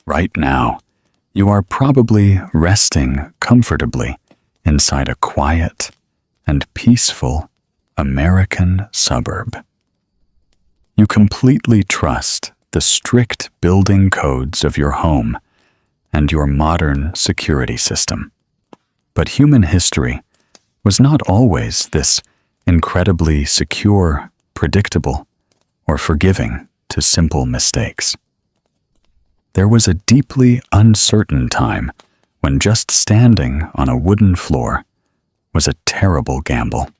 Right now, you are probably resting comfortably inside a quiet and peaceful American suburb. You completely trust the strict building codes of your home and your modern security system. But human history was not always this incredibly secure, predictable, or forgiving to simple mistakes. There was a deeply uncertain time when just standing on a wooden floor was a terrible gamble.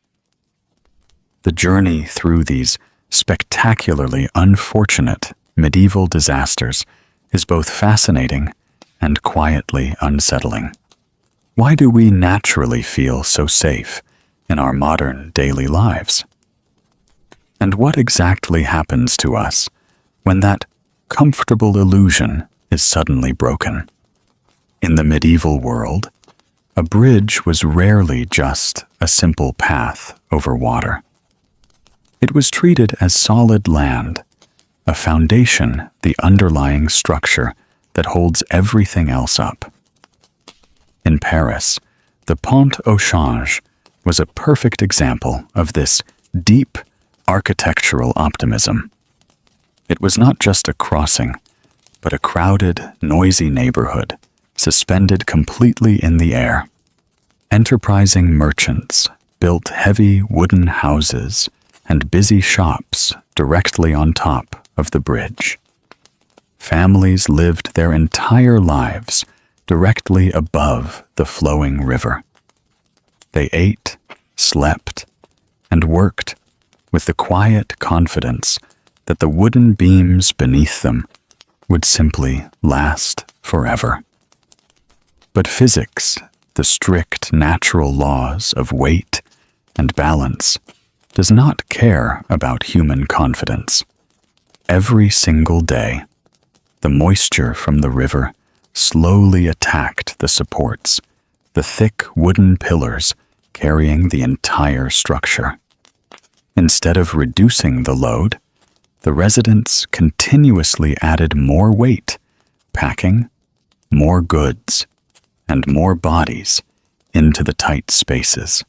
The journey through these spectacularly unfortunate medieval disasters is both fascinating and quietly unsettling. Why do we naturally feel so safe in our modern daily lives? And what exactly happens to us when that comfortable illusion is suddenly broken? In the medieval world, a bridge was rarely just a simple path over water. It was treated as solid land, a foundation, the underlying structure that holds everything else up. In Paris, the Pont au Change was a perfect example of this deep architectural optimism. It was not just a crossing, but a crowded, noisy neighborhood, suspended completely in the air. Enterprising merchants built heavy wooden houses and busy shops directly on top of the bridge. Families lived their entire lives directly above the flowing river. They ate, slept, and worked with the quiet confidence that the wooden beams beneath them would simply last forever. But physics, the strict natural laws of weight and balance, does not care about human confidence. Every single day, the moisture from the river slowly attacked the supports, the thick wooden pillars carrying the entire structure. Instead of reducing the load, the residents continuously added more weight, packing more goods and more bodies into the tight spaces.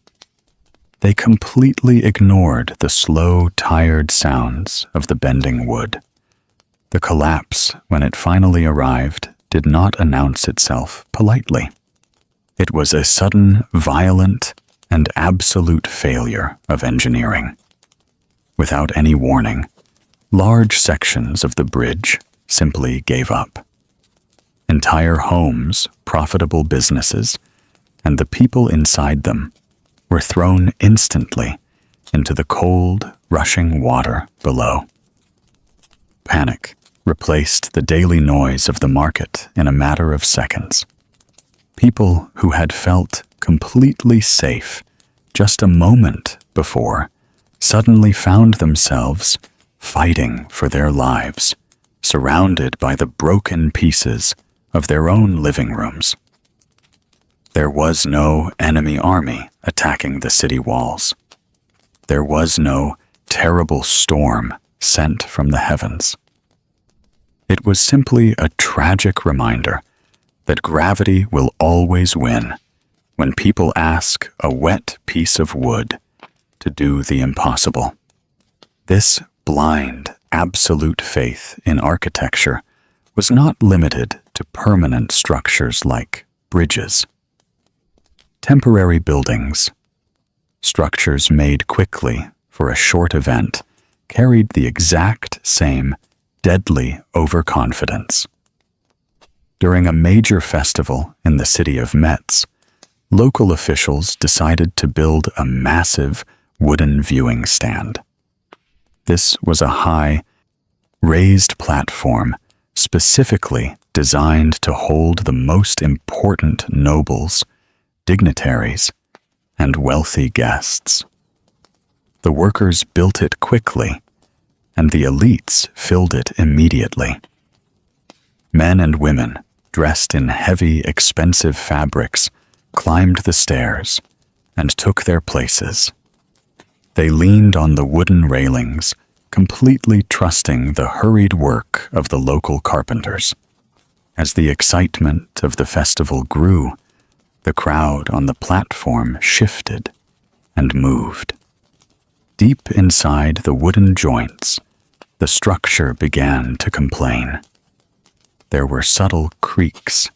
They completely ignored the slow, tired sounds of the bending wood. The collapse, when it finally arrived, did not announce itself politely. It was a sudden, violent, and absolute failure of engineering. Without any warning, large sections of the bridge simply gave up. Entire homes, profitable businesses, and the people inside them were thrown instantly into the cold, rushing water below. Panic replaced the daily noise of the market in a matter of seconds. People who had felt completely safe just a moment before suddenly found themselves fighting for their lives, surrounded by the broken pieces of their own living rooms. There was no enemy army attacking the city walls. There was no terrible storm sent from the heavens. It was simply a tragic reminder that gravity will always win when people ask a wet piece of wood to do the impossible. This blind, absolute faith in architecture was not limited to permanent structures like bridges. Temporary buildings, structures made quickly for a short event, carried the exact same deadly overconfidence. During a major festival in the city of Metz, local officials decided to build a massive wooden viewing stand. This was a high, raised platform specifically designed to hold the most important nobles, dignitaries, and wealthy guests. The workers built it quickly, and the elites filled it immediately. Men and women, dressed in heavy, expensive fabrics, climbed the stairs and took their places. They leaned on the wooden railings, completely trusting the hurried work of the local carpenters. As the excitement of the festival grew, the crowd on the platform shifted and moved. Deep inside the wooden joints, the structure began to complain. There were subtle creaks,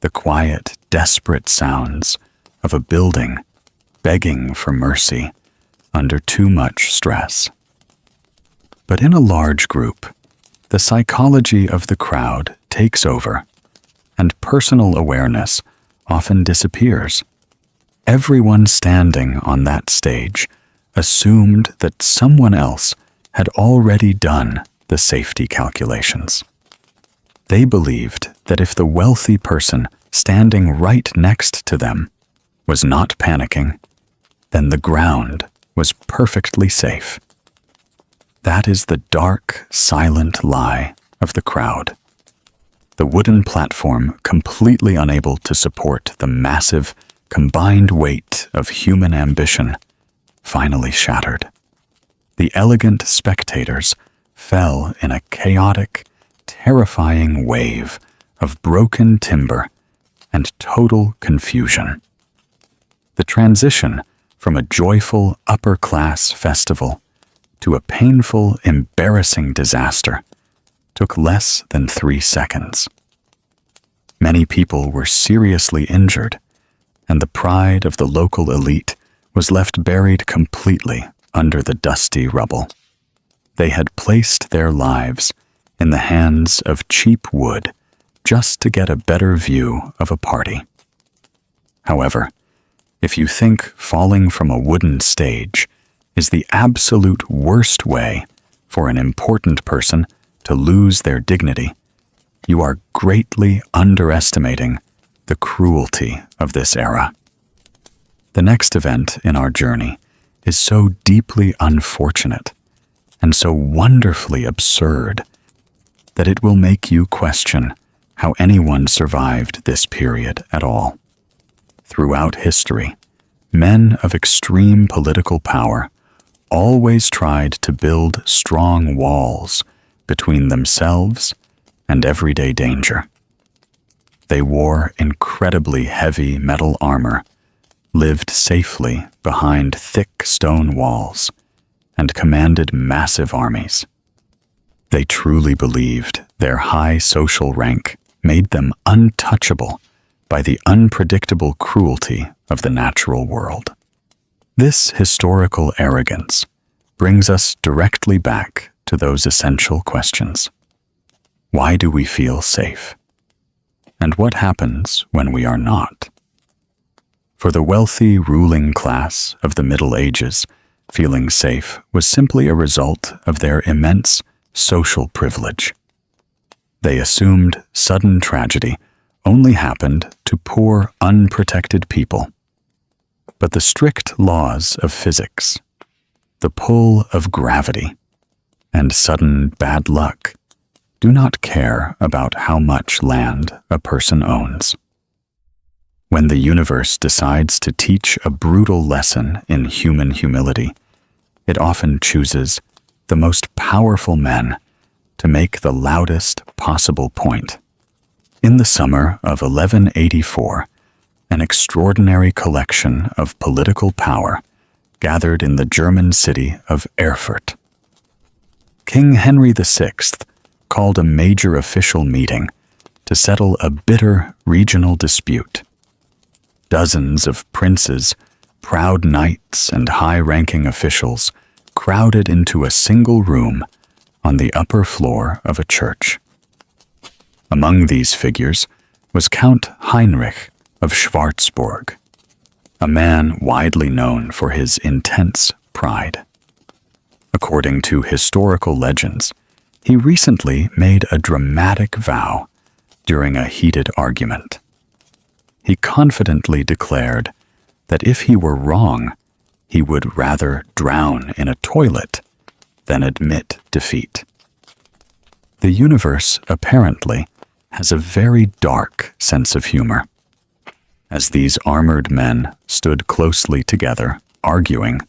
the quiet, desperate sounds of a building begging for mercy under too much stress. But in a large group, the psychology of the crowd takes over, and personal awareness often disappears. Everyone standing on that stage assumed that someone else had already done the safety calculations. They believed that if the wealthy person standing right next to them was not panicking, then the ground was perfectly safe. That is the dark, silent lie of the crowd. The wooden platform, completely unable to support the massive, combined weight of human ambition, finally shattered. The elegant spectators fell in a chaotic, terrifying wave of broken timber and total confusion. The transition from a joyful upper-class festival to a painful, embarrassing disaster took less than 3 seconds. Many people were seriously injured, and the pride of the local elite was left buried completely under the dusty rubble. They had placed their lives in the hands of cheap wood just to get a better view of a party. However, if you think falling from a wooden stage is the absolute worst way for an important person to lose their dignity, you are greatly underestimating the cruelty of this era. The next event in our journey is so deeply unfortunate and so wonderfully absurd that it will make you question how anyone survived this period at all. Throughout history, men of extreme political power always tried to build strong walls between themselves and everyday danger. They wore incredibly heavy metal armor, lived safely behind thick stone walls, and commanded massive armies. They truly believed their high social rank made them untouchable by the unpredictable cruelty of the natural world. This historical arrogance brings us directly back to those essential questions. Why do we feel safe? And what happens when we are not? For the wealthy ruling class of the Middle Ages, feeling safe was simply a result of their immense social privilege. They assumed sudden tragedy only happened to poor, unprotected people. But the strict laws of physics, the pull of gravity, and sudden bad luck do not care about how much land a person owns. When the universe decides to teach a brutal lesson in human humility, it often chooses the most powerful men to make the loudest possible point. In the summer of 1184, an extraordinary collection of political power gathered in the German city of Erfurt. King Henry VI called a major official meeting to settle a bitter regional dispute. Dozens of princes, proud knights, and high-ranking officials crowded into a single room on the upper floor of a church. Among these figures was Count Heinrich of Schwarzburg, a man widely known for his intense pride. According to historical legends, he recently made a dramatic vow during a heated argument. He confidently declared that if he were wrong, he would rather drown in a toilet than admit defeat. The universe apparently has a very dark sense of humor. As these armored men stood closely together, arguing,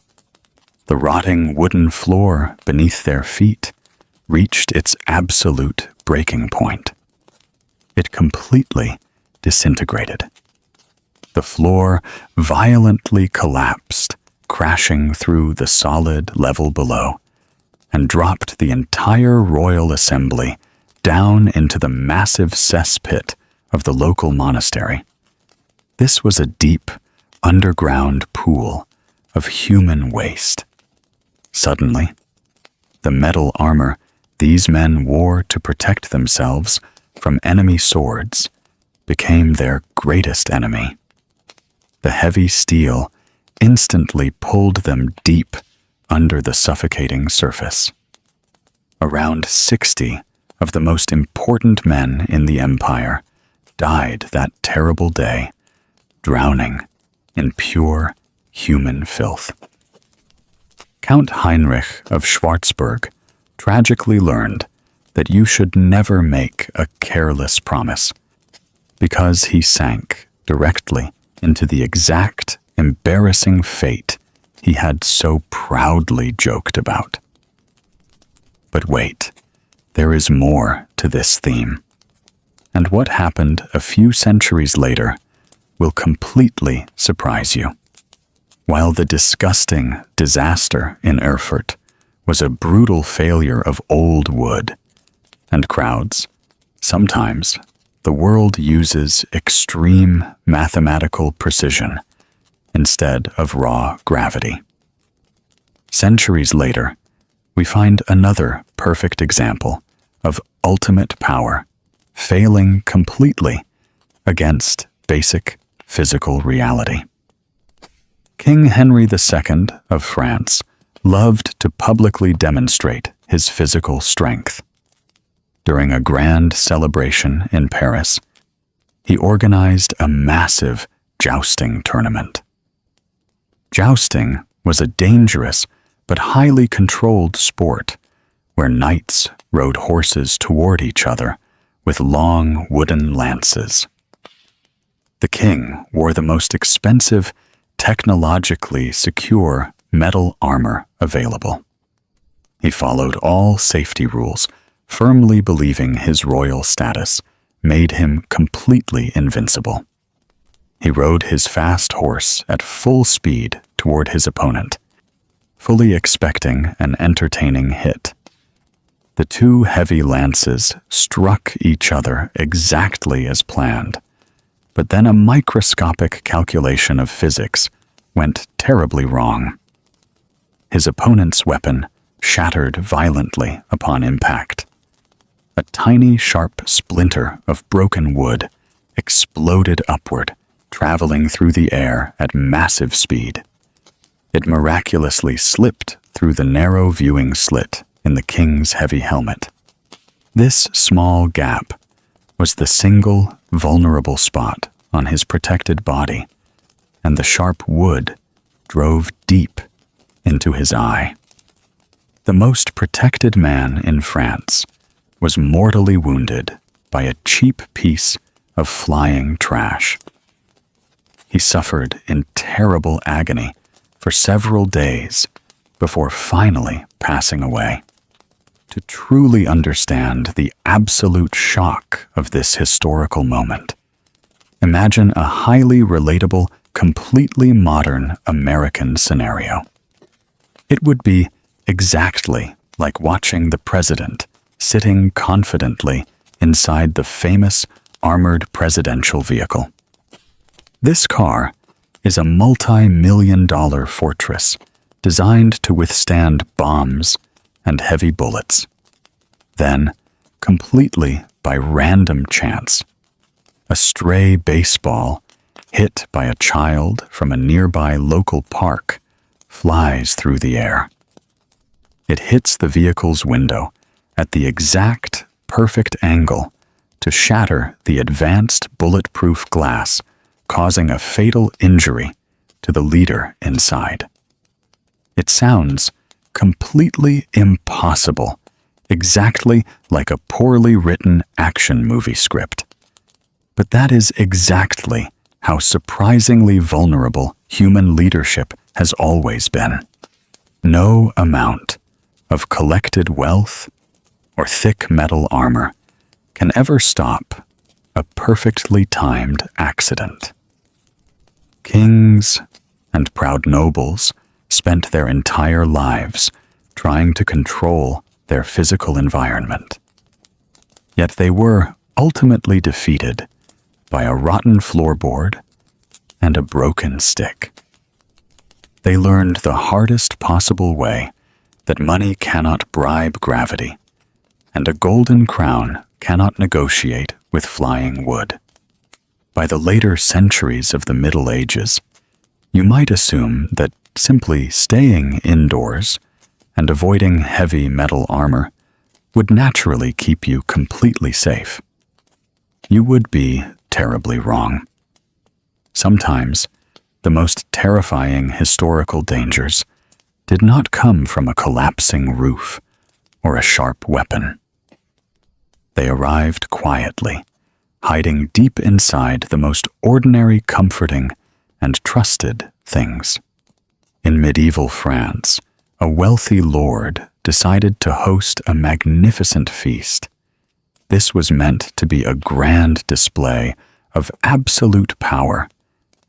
the rotting wooden floor beneath their feet reached its absolute breaking point. it completely disintegrated. The floor violently collapsed, crashing through the solid level below, and dropped the entire royal assembly down into the massive cesspit of the local monastery. This was a deep, underground pool of human waste. Suddenly, the metal armor these men wore to protect themselves from enemy swords became their greatest enemy. The heavy steel instantly pulled them deep under the suffocating surface. Around 60 of the most important men in the empire died that terrible day, drowning in pure human filth. Count Heinrich of Schwarzburg tragically learned that you should never make a careless promise, because he sank directly into the exact embarrassing fate he had so proudly joked about. But wait, there is more to this theme, and what happened a few centuries later will completely surprise you. While the disgusting disaster in Erfurt was a brutal failure of old wood and crowds, sometimes the world uses extreme mathematical precision instead of raw gravity. Centuries later, we find another perfect example of ultimate power failing completely against basic physical reality. King Henry II of France loved to publicly demonstrate his physical strength. During a grand celebration in Paris, he organized a massive jousting tournament. Jousting was a dangerous but highly controlled sport where knights rode horses toward each other with long wooden lances. The king wore the most expensive, technologically secure metal armor available. He followed all safety rules, firmly believing his royal status made him completely invincible. He rode his fast horse at full speed toward his opponent, fully expecting an entertaining hit. The two heavy lances struck each other exactly as planned, but then a microscopic calculation of physics went terribly wrong. His opponent's weapon shattered violently upon impact. A tiny, sharp splinter of broken wood exploded upward, traveling through the air at massive speed. It miraculously slipped through the narrow viewing slit in the king's heavy helmet. This small gap was the single vulnerable spot on his protected body, and the sharp wood drove deep into his eye. The most protected man in France was mortally wounded by a cheap piece of flying trash. He suffered in terrible agony for several days before finally passing away. To truly understand the absolute shock of this historical moment, imagine a highly relatable, completely modern American scenario. It would be exactly like watching the president sitting confidently inside the famous armored presidential vehicle. This car is a multi-million-dollar fortress designed to withstand bombs and heavy bullets. Then, completely by random chance, a stray baseball hit by a child from a nearby local park flies through the air. It hits the vehicle's window at the exact perfect angle to shatter the advanced bulletproof glass, causing a fatal injury to the leader inside. It sounds completely impossible, exactly like a poorly written action movie script. But that is exactly how surprisingly vulnerable human leadership has always been. No amount of collected wealth or thick metal armor can ever stop a perfectly timed accident. Kings and proud nobles spent their entire lives trying to control their physical environment. Yet they were ultimately defeated by a rotten floorboard and a broken stick. They learned the hardest possible way that money cannot bribe gravity, and a golden crown cannot negotiate with flying wood. By the later centuries of the Middle Ages, you might assume that simply staying indoors and avoiding heavy metal armor would naturally keep you completely safe. You would be terribly wrong. Sometimes, the most terrifying historical dangers did not come from a collapsing roof or a sharp weapon. They arrived quietly, hiding deep inside the most ordinary, comforting, and trusted things. In medieval France, a wealthy lord decided to host a magnificent feast. This was meant to be a grand display of absolute power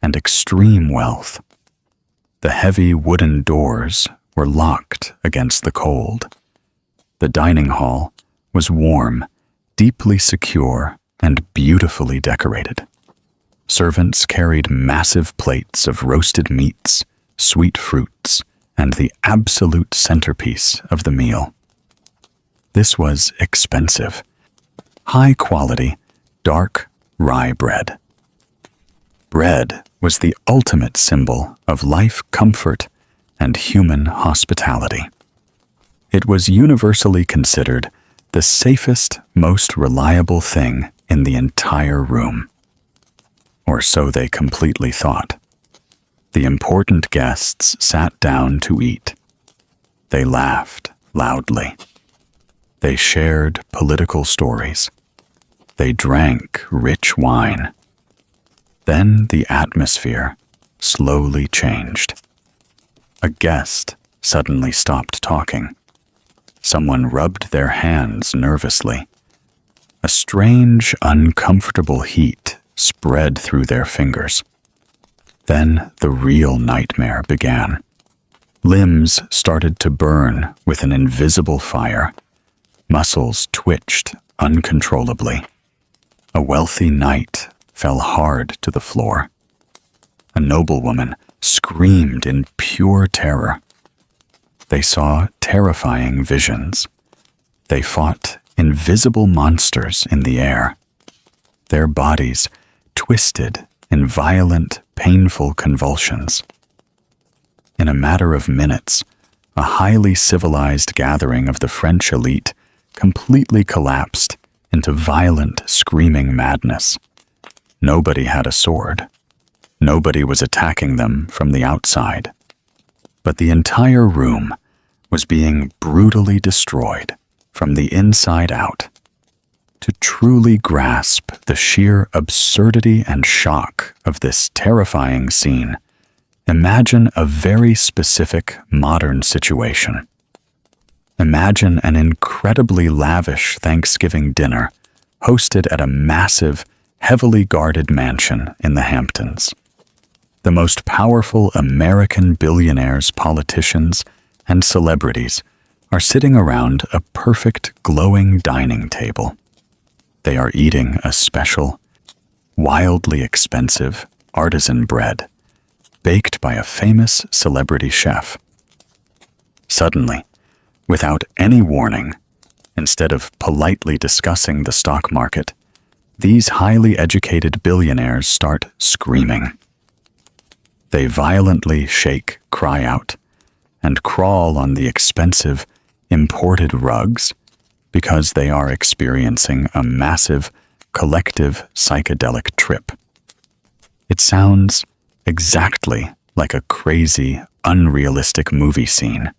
and extreme wealth. The heavy wooden doors were locked against the cold. The dining hall was warm, deeply secure, and beautifully decorated. Servants carried massive plates of roasted meats, sweet fruits, and the absolute centerpiece of the meal. This was expensive, high-quality, dark rye bread. Bread was the ultimate symbol of life comfort and human hospitality. It was universally considered the safest, most reliable thing in the entire room. Or so they completely thought. The important guests sat down to eat. They laughed loudly. They shared political stories. They drank rich wine. Then the atmosphere slowly changed. A guest suddenly stopped talking. Someone rubbed their hands nervously. A strange, uncomfortable heat spread through their fingers. Then the real nightmare began. Limbs started to burn with an invisible fire. Muscles twitched uncontrollably. A wealthy knight fell hard to the floor. A noblewoman screamed in pure terror. They saw terrifying visions. They fought invisible monsters in the air. Their bodies twisted in violent, painful convulsions. In a matter of minutes, a highly civilized gathering of the French elite completely collapsed into violent, screaming madness. Nobody had a sword. Nobody was attacking them from the outside. But the entire room was being brutally destroyed from the inside out. To truly grasp the sheer absurdity and shock of this terrifying scene, imagine a very specific modern situation. Imagine an incredibly lavish Thanksgiving dinner hosted at a massive, heavily guarded mansion in the Hamptons. The most powerful American billionaires, politicians, and celebrities are sitting around a perfect, glowing dining table. They are eating a special, wildly expensive artisan bread, baked by a famous celebrity chef. Suddenly, without any warning, instead of politely discussing the stock market, these highly educated billionaires start screaming. They violently shake, cry out, and crawl on the expensive, imported rugs because they are experiencing a massive, collective psychedelic trip. It sounds exactly like a crazy, unrealistic movie scene.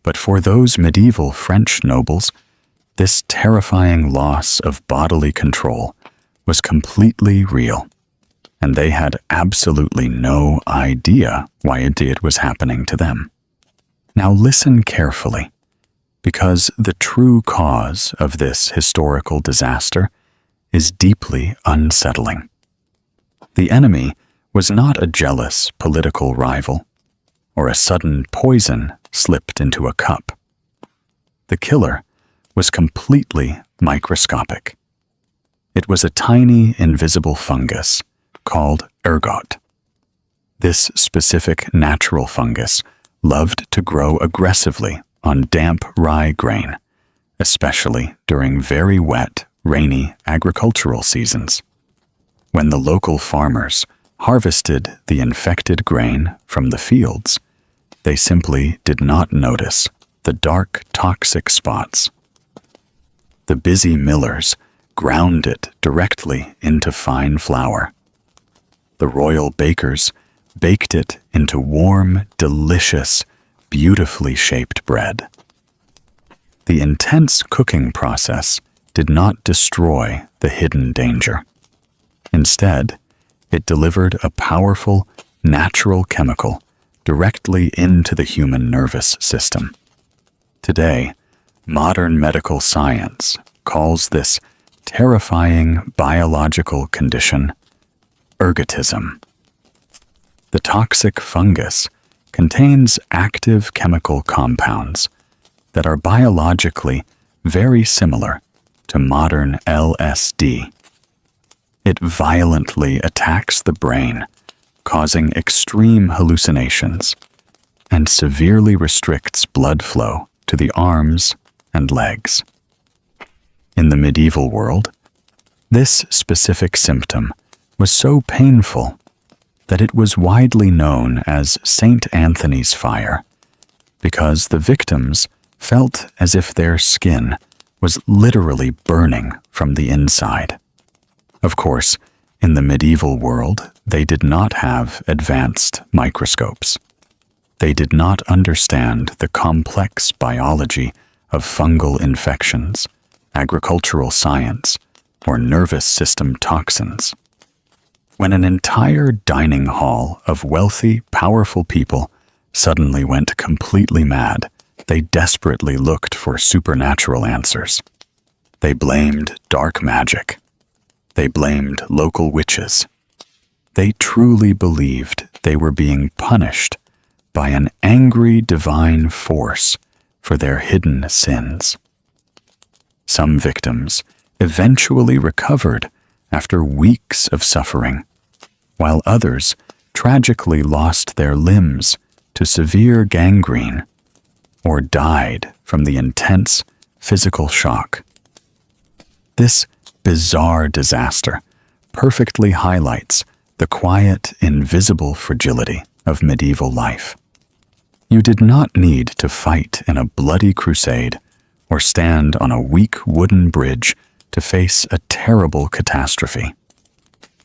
But for those medieval French nobles, this terrifying loss of bodily control was completely real, and they had absolutely no idea why it was happening to them. Now listen carefully, because the true cause of this historical disaster is deeply unsettling. The enemy was not a jealous political rival, or a sudden poison slipped into a cup. The killer was completely microscopic. It was a tiny, invisible fungus called ergot. This specific natural fungus loved to grow aggressively on damp rye grain, especially during very wet, rainy agricultural seasons. When the local farmers harvested the infected grain from the fields, they simply did not notice the dark, toxic spots. The busy millers ground it directly into fine flour. The royal bakers baked it into warm, delicious, beautifully shaped bread. The intense cooking process did not destroy the hidden danger. Instead, it delivered a powerful, natural chemical directly into the human nervous system. Today, modern medical science calls this terrifying biological condition ergotism. The toxic fungus contains active chemical compounds that are biologically very similar to modern LSD. It violently attacks the brain, causing extreme hallucinations, and severely restricts blood flow to the arms and legs. In the medieval world, this specific symptom was so painful that it was widely known as Saint Anthony's fire, because the victims felt as if their skin was literally burning from the inside. Of course, in the medieval world, they did not have advanced microscopes. They did not understand the complex biology of fungal infections, agricultural science, or nervous system toxins. When an entire dining hall of wealthy, powerful people suddenly went completely mad, they desperately looked for supernatural answers. They blamed dark magic. They blamed local witches. They truly believed they were being punished by an angry divine force for their hidden sins. Some victims eventually recovered after weeks of suffering, while others tragically lost their limbs to severe gangrene or died from the intense physical shock. This bizarre disaster perfectly highlights the quiet, invisible fragility of medieval life. You did not need to fight in a bloody crusade or stand on a weak wooden bridge to face a terrible catastrophe.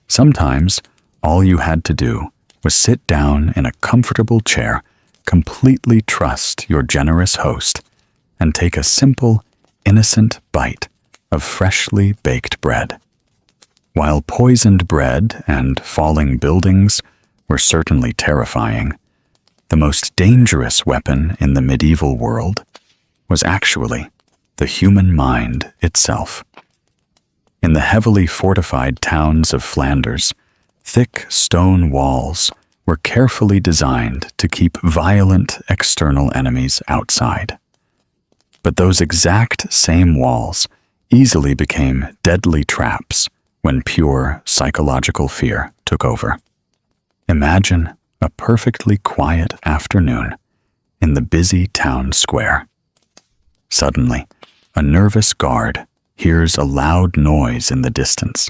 Sometimes, all you had to do was sit down in a comfortable chair, completely trust your generous host, and take a simple, innocent bite of freshly baked bread. While poisoned bread and falling buildings were certainly terrifying, the most dangerous weapon in the medieval world was actually the human mind itself. In the heavily fortified towns of Flanders, thick stone walls were carefully designed to keep violent external enemies outside. But those exact same walls easily became deadly traps when pure psychological fear took over. Imagine a perfectly quiet afternoon in the busy town square. Suddenly, a nervous guard hears a loud noise in the distance,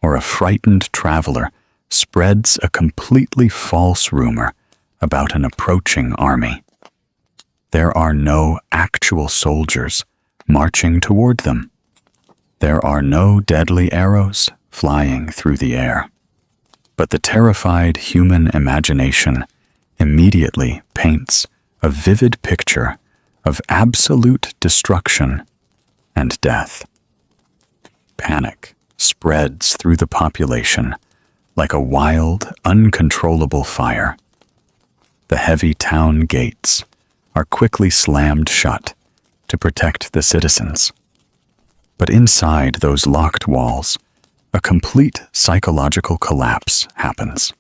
or a frightened traveler spreads a completely false rumor about an approaching army. There are no actual soldiers marching toward them. There are no deadly arrows flying through the air. But the terrified human imagination immediately paints a vivid picture of absolute destruction and death. Panic spreads through the population like a wild, uncontrollable fire. The heavy town gates are quickly slammed shut to protect the citizens. But inside those locked walls, a complete psychological collapse happens.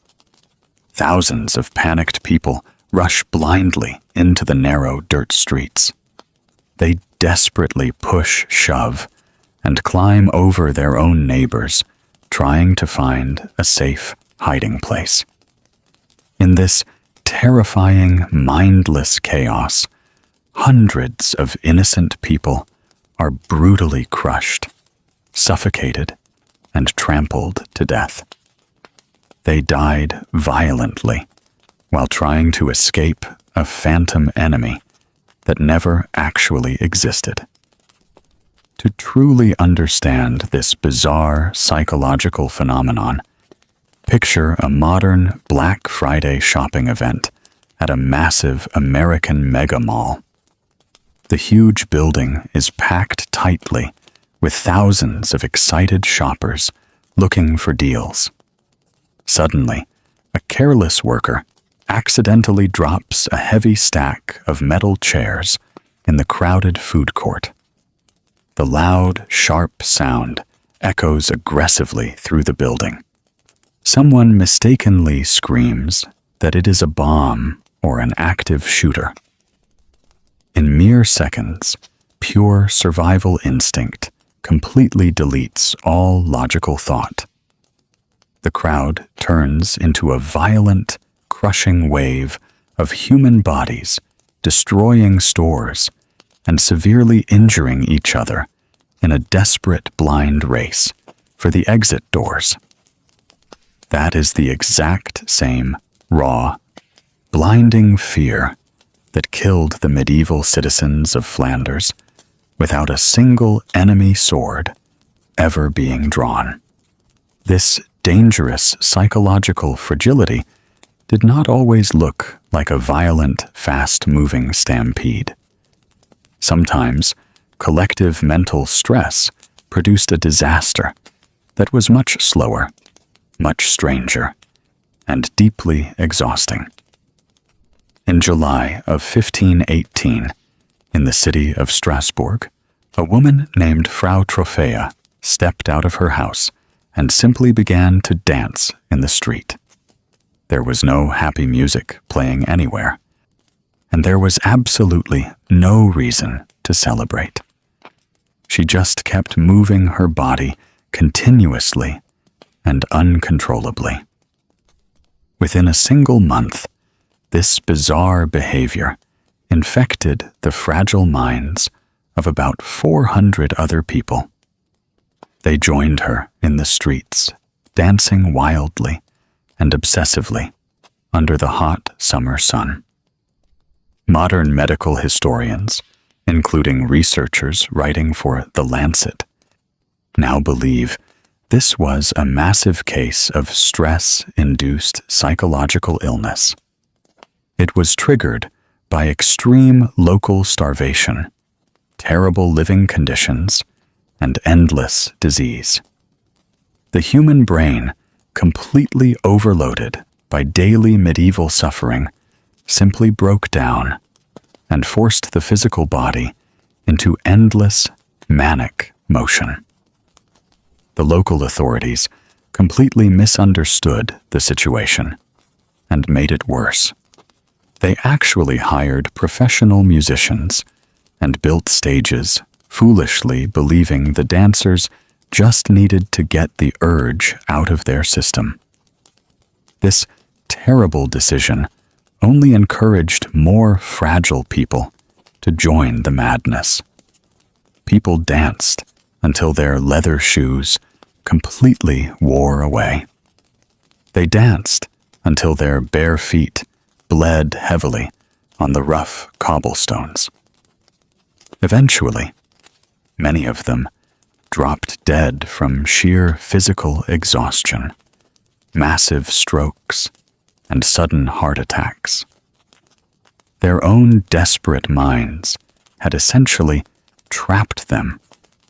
Thousands of panicked people rush blindly into the narrow dirt streets. They desperately push, shove, and climb over their own neighbors, trying to find a safe hiding place. In this terrifying, mindless chaos, hundreds of innocent people are brutally crushed, suffocated, and trampled to death. They died violently while trying to escape a phantom enemy that never actually existed. To truly understand this bizarre psychological phenomenon, picture a modern Black Friday shopping event at a massive American mega mall. The huge building is packed tightly with thousands of excited shoppers looking for deals. Suddenly, a careless worker accidentally drops a heavy stack of metal chairs in the crowded food court. The loud, sharp sound echoes aggressively through the building. Someone mistakenly screams that it is a bomb or an active shooter. In mere seconds, pure survival instinct completely deletes all logical thought. The crowd turns into a violent, crushing wave of human bodies, destroying stores and severely injuring each other in a desperate blind race for the exit doors. That is the exact same raw, blinding fear that killed the medieval citizens of Flanders without a single enemy sword ever being drawn. This dangerous psychological fragility did not always look like a violent, fast-moving stampede. Sometimes, collective mental stress produced a disaster that was much slower, much stranger, and deeply exhausting. In July of 1518, in the city of Strasbourg, a woman named Frau Trophea stepped out of her house and simply began to dance in the street. There was no happy music playing anywhere, and there was absolutely no reason to celebrate. She just kept moving her body continuously and uncontrollably. Within a single month, this bizarre behavior infected the fragile minds of about 400 other people. They joined her in the streets, dancing wildly and obsessively under the hot summer sun. Modern medical historians, including researchers writing for The Lancet, now believe this was a massive case of stress-induced psychological illness. It was triggered by extreme local starvation, terrible living conditions, and endless disease. The human brain, completely overloaded by daily medieval suffering, simply broke down and forced the physical body into endless, manic motion. The local authorities completely misunderstood the situation and made it worse. They actually hired professional musicians and built stages, foolishly believing the dancers just needed to get the urge out of their system. This terrible decision only encouraged more fragile people to join the madness. People danced until their leather shoes completely wore away. They danced until their bare feet bled heavily on the rough cobblestones. Eventually, many of them dropped dead from sheer physical exhaustion, massive strokes, and sudden heart attacks. Their own desperate minds had essentially trapped them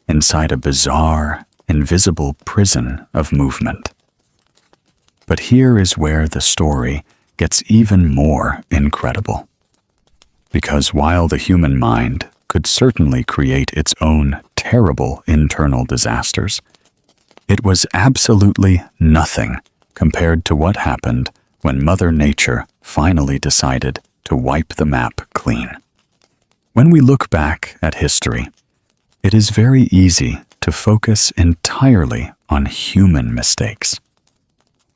inside a bizarre, invisible prison of movement. But here is where the story gets even more incredible. Because while the human mind could certainly create its own terrible internal disasters, It was absolutely nothing compared to what happened when Mother Nature finally decided to wipe the map clean. When we look back at history, it is very easy to focus entirely on human mistakes.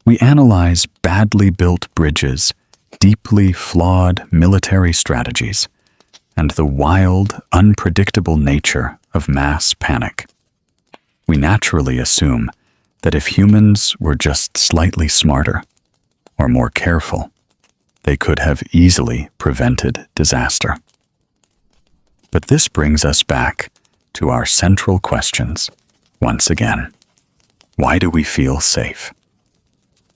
We analyze badly built bridges, deeply flawed military strategies, and the wild, unpredictable nature of mass panic. We naturally assume that if humans were just slightly smarter or more careful, they could have easily prevented disaster. But this brings us back to our central questions once again. Why do we feel safe?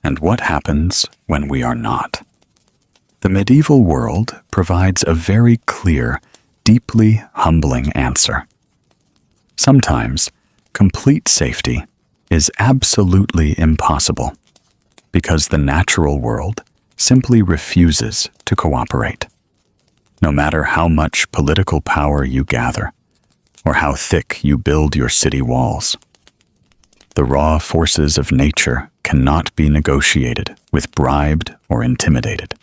And what happens when we are not? The medieval world provides a very clear, deeply humbling answer. Sometimes, complete safety is absolutely impossible because the natural world simply refuses to cooperate. No matter how much political power you gather, or how thick you build your city walls, the raw forces of nature cannot be negotiated with, bribed, or intimidated.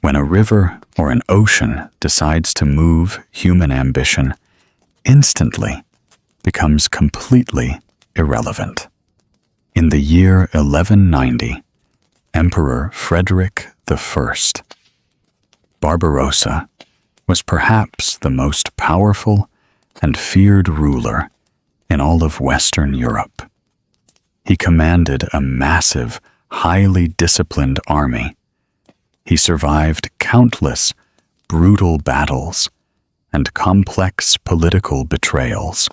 When a river or an ocean decides to move, human ambition instantly becomes completely irrelevant. In the year 1190, Emperor Frederick I, Barbarossa, was perhaps the most powerful and feared ruler in all of Western Europe. He commanded a massive, highly disciplined army. He survived countless brutal battles and complex political betrayals.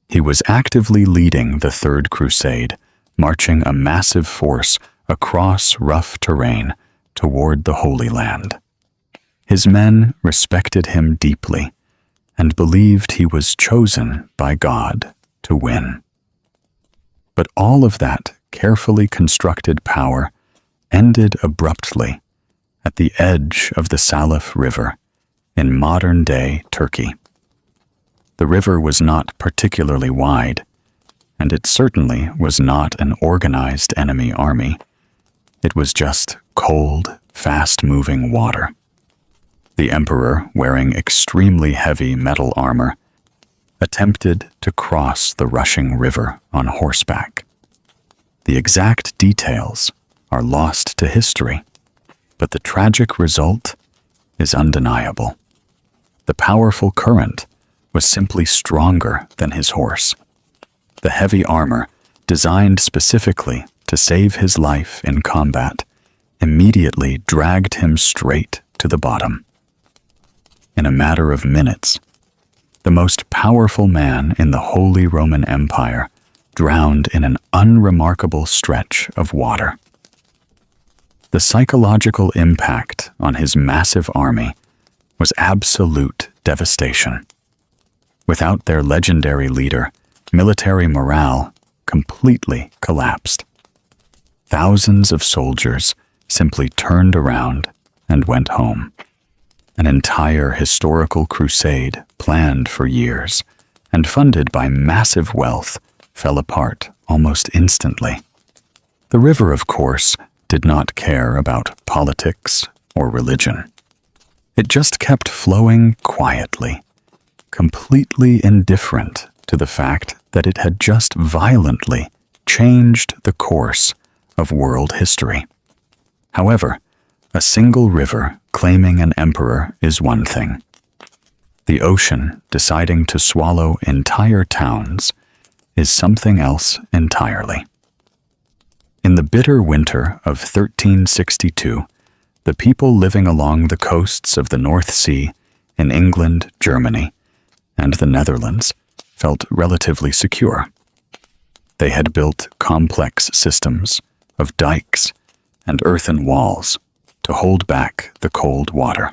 He was actively leading the Third Crusade, marching a massive force across rough terrain toward the Holy Land. His men respected him deeply and believed he was chosen by God to win. But all of that carefully constructed power ended abruptly at the edge of the Salif River in modern-day Turkey. The river was not particularly wide, and it certainly was not an organized enemy army. It was just cold, fast-moving water. The emperor, wearing extremely heavy metal armor, attempted to cross the rushing river on horseback. The exact details are lost to history, but the tragic result is undeniable. The powerful current was simply stronger than his horse. The heavy armor, designed specifically to save his life in combat, immediately dragged him straight to the bottom. In a matter of minutes, the most powerful man in the Holy Roman Empire drowned in an unremarkable stretch of water. The psychological impact on his massive army was absolute devastation. Without their legendary leader, military morale completely collapsed. Thousands of soldiers simply turned around and went home. An entire historical crusade planned for years and funded by massive wealth fell apart almost instantly. The river, of course, did not care about politics or religion. It just kept flowing quietly, completely indifferent to the fact that it had just violently changed the course of world history. However, a single river claiming an emperor is one thing. The ocean deciding to swallow entire towns is something else entirely. In the bitter winter of 1362, the people living along the coasts of the North Sea in England, Germany, and the Netherlands felt relatively secure. They had built complex systems of dikes and earthen walls to hold back the cold water.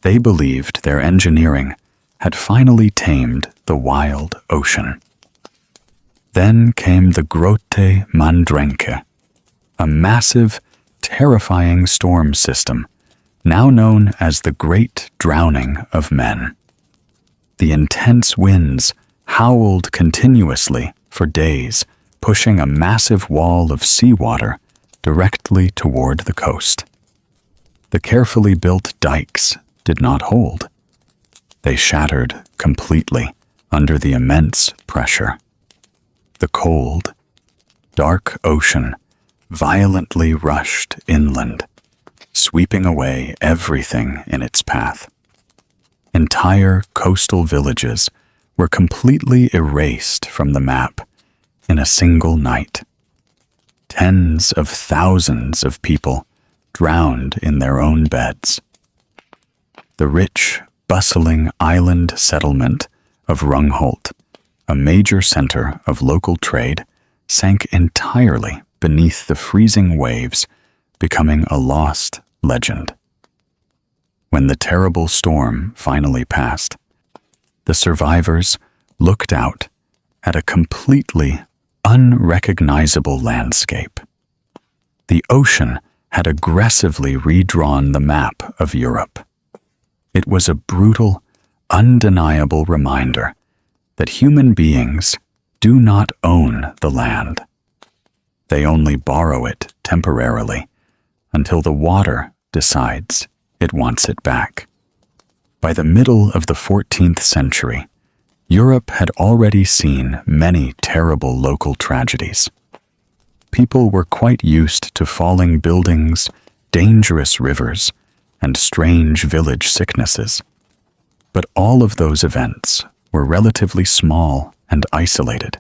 They believed their engineering had finally tamed the wild ocean. Then came the Grote Mandrenke, a massive, terrifying storm system, now known as the Great Drowning of Men. The intense winds howled continuously for days, pushing a massive wall of seawater directly toward the coast. The carefully built dikes did not hold. They shattered completely under the immense pressure. The cold, dark ocean violently rushed inland, sweeping away everything in its path. Entire coastal villages were completely erased from the map in a single night. Tens of thousands of people drowned in their own beds. The rich, bustling island settlement of Rungholt, a major center of local trade, sank entirely beneath the freezing waves, becoming a lost legend. When the terrible storm finally passed, the survivors looked out at a completely unrecognizable landscape. The ocean had aggressively redrawn the map of Europe. It was a brutal, undeniable reminder that human beings do not own the land. They only borrow it temporarily until the water decides it wants it back. By the middle of the 14th century, Europe had already seen many terrible local tragedies. People were quite used to falling buildings, dangerous rivers, and strange village sicknesses. But all of those events were relatively small and isolated.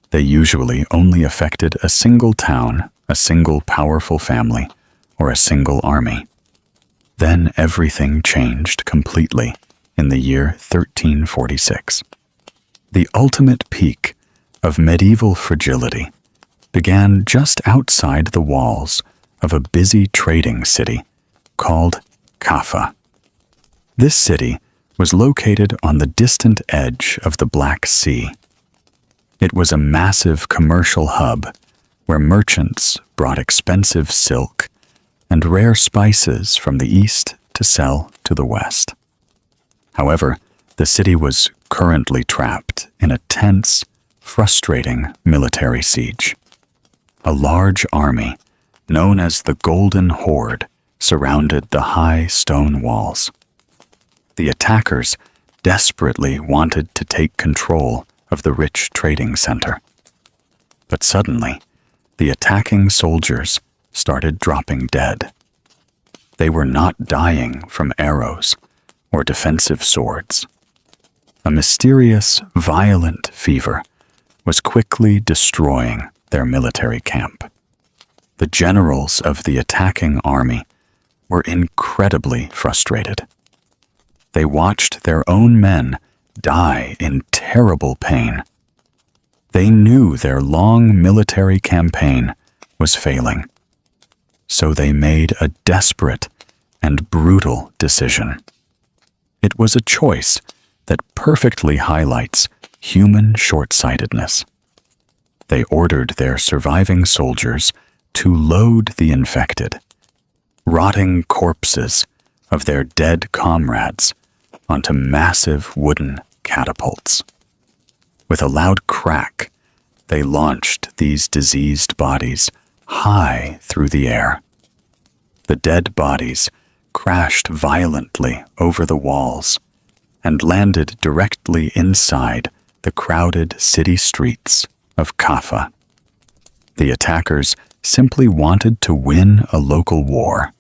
They usually only affected a single town, a single powerful family, or a single army. Then everything changed completely in the year 1346. The ultimate peak of medieval fragility began just outside the walls of a busy trading city called Kaffa. This city was located on the distant edge of the Black Sea. It was a massive commercial hub where merchants brought expensive silk and rare spices from the east to sell to the west. However, the city was currently trapped in a tense, frustrating military siege. A large army, known as the Golden Horde, surrounded the high stone walls. The attackers desperately wanted to take control of the rich trading center. But suddenly, the attacking soldiers started dropping dead. They were not dying from arrows or defensive swords. A mysterious, violent fever was quickly destroying their military camp. The generals of the attacking army were incredibly frustrated. They watched their own men die in terrible pain. They knew their long military campaign was failing. So they made a desperate and brutal decision. It was a choice that perfectly highlights human short-sightedness. They ordered their surviving soldiers to load the infected, rotting corpses of their dead comrades onto massive wooden catapults. With a loud crack, they launched these diseased bodies high through the air. The dead bodies crashed violently over the walls and landed directly inside the crowded city streets of Kaffa. The attackers simply wanted to win a local war.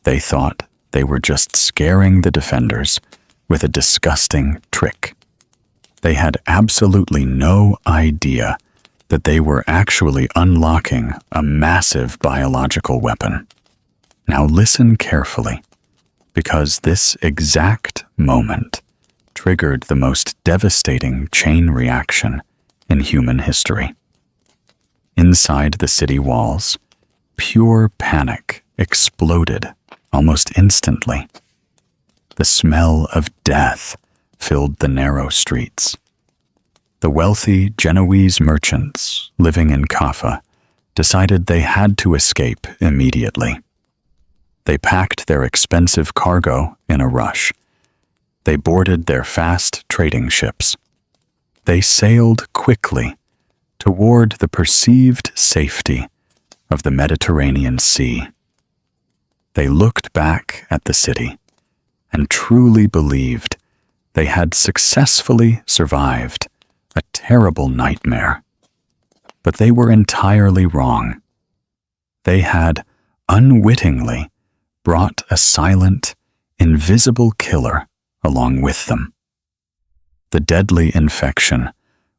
They thought they were just scaring the defenders with a disgusting trick. They had absolutely no idea that they were actually unlocking a massive biological weapon. Now listen carefully, because this exact moment triggered the most devastating chain reaction in human history. Inside the city walls, pure panic exploded almost instantly. The smell of death filled the narrow streets. The wealthy Genoese merchants living in Kaffa decided they had to escape immediately. They packed their expensive cargo in a rush. They boarded their fast trading ships. They sailed quickly toward the perceived safety of the Mediterranean Sea. They looked back at the city and truly believed they had successfully survived a terrible nightmare. But they were entirely wrong. They had unwittingly brought a silent, invisible killer along with them. The deadly infection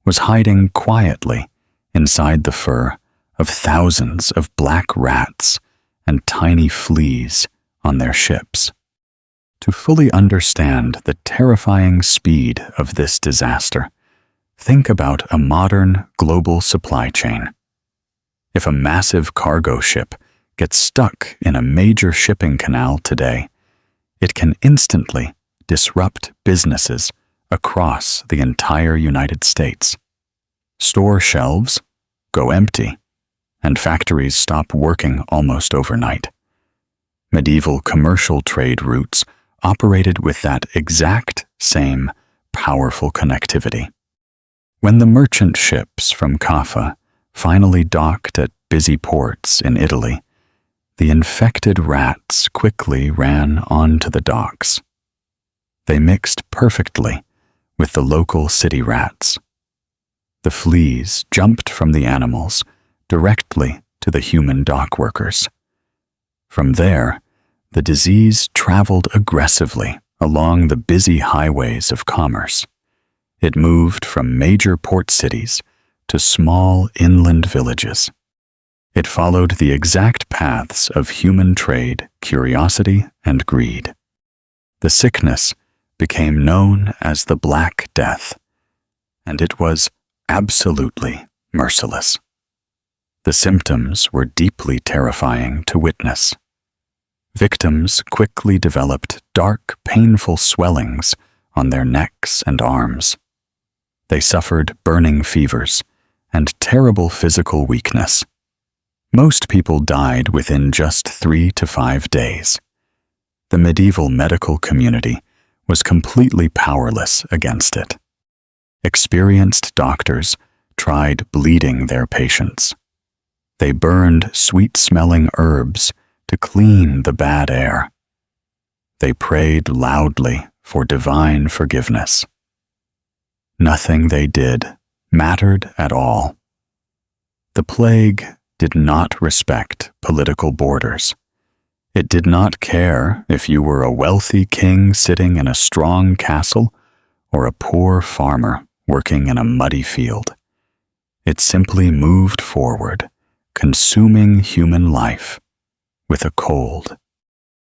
was hiding quietly inside the fur of thousands of black rats and tiny fleas on their ships. To fully understand the terrifying speed of this disaster, think about a modern global supply chain. If a massive cargo ship gets stuck in a major shipping canal today, it can instantly disrupt businesses across the entire United States. Store shelves go empty, and factories stop working almost overnight. Medieval commercial trade routes operated with that exact same powerful connectivity. When the merchant ships from Kaffa finally docked at busy ports in Italy, the infected rats quickly ran onto the docks. They mixed perfectly with the local city rats. The fleas jumped from the animals directly to the human dock workers. From there, the disease traveled aggressively along the busy highways of commerce. It moved from major port cities to small inland villages. It followed the exact paths of human trade, curiosity, and greed. The sickness became known as the Black Death, and it was absolutely merciless. The symptoms were deeply terrifying to witness. Victims quickly developed dark, painful swellings on their necks and arms. They suffered burning fevers and terrible physical weakness. Most people died within just 3 to 5 days. The medieval medical community was completely powerless against it. Experienced doctors tried bleeding their patients. They burned sweet-smelling herbs to clean the bad air. They prayed loudly for divine forgiveness. Nothing they did mattered at all. The plague did not respect political borders. It did not care if you were a wealthy king sitting in a strong castle or a poor farmer working in a muddy field. It simply moved forward, consuming human life with a cold,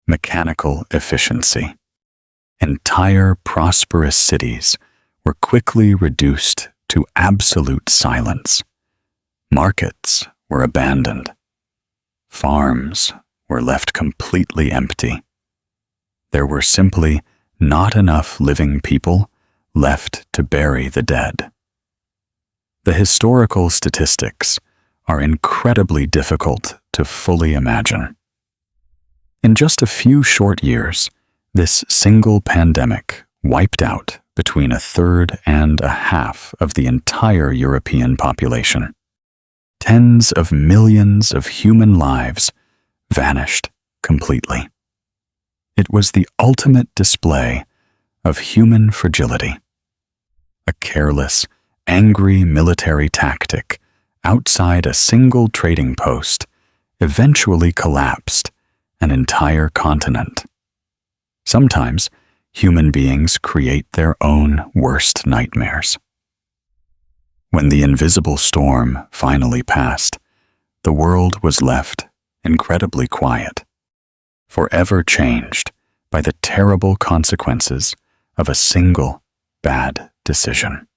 mechanical efficiency. Entire prosperous cities were quickly reduced to absolute silence. Markets were abandoned. Farms were left completely empty. There were simply not enough living people left to bury the dead. The historical statistics are incredibly difficult to fully imagine. In just a few short years, this single pandemic wiped out between 1/3 and 1/2 of the entire European population. Tens of millions of human lives vanished completely. It was the ultimate display of human fragility. A careless, angry military tactic outside a single trading post eventually collapsed an entire continent. Sometimes, human beings create their own worst nightmares. When the invisible storm finally passed, the world was left incredibly quiet, forever changed by the terrible consequences of a single bad decision.